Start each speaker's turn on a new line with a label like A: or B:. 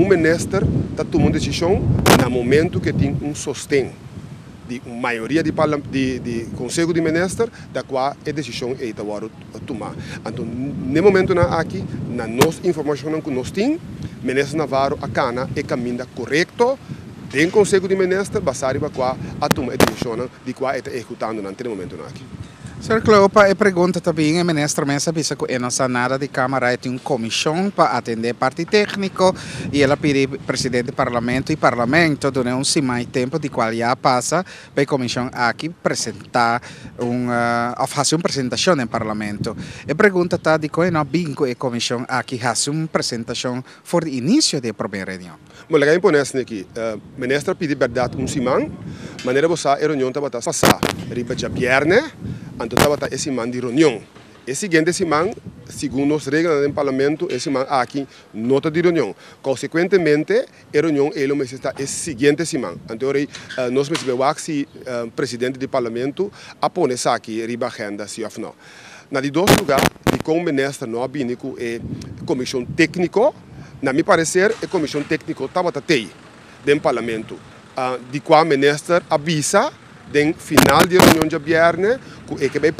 A: ministro está tomando decisão no momento que tem sostém de maioria de Conselho de Ministros, da qual a decisão é tomar. Então, no momento aqui, na nossa informação que nós temos, o ministro Navarro a cana é caminho correto, tem Conselho de Ministros, basado para qual a tomar a decisão de qual está executando naquele momento aqui.
B: Sr. Cleopa, a pergunta também, o ministro Mesa disse que a nossa nada de Câmara tem uma comissão para atender a parte técnica e ela pede ao presidente do Parlamento e o Parlamento durante mais tempo de qual já passa para a comissão aqui apresentar fazer uma apresentação no Parlamento. A pergunta está de como não bingo a comissão aqui fazer uma apresentação para o início da primeira reunião.
A: Mas legal imponente aqui, o ministro pede verdade semana, maneira você a reunião está passar, riba de viernes. Então, estava esse man de reunião. E seguinte semana, segundo as regras do parlamento, esse man aqui nota de reunião. Consequentemente, a reunião está esse seguinte semana. Então, nós precisamos que o presidente do parlamento apone isso aqui riba agenda, se ou não. Na de dois lugares, de como o ministro não vindo com a comissão técnica, na meu parecer, a comissão técnica estava do parlamento, de qual o ministro avisa no final de reunião de viernes que vai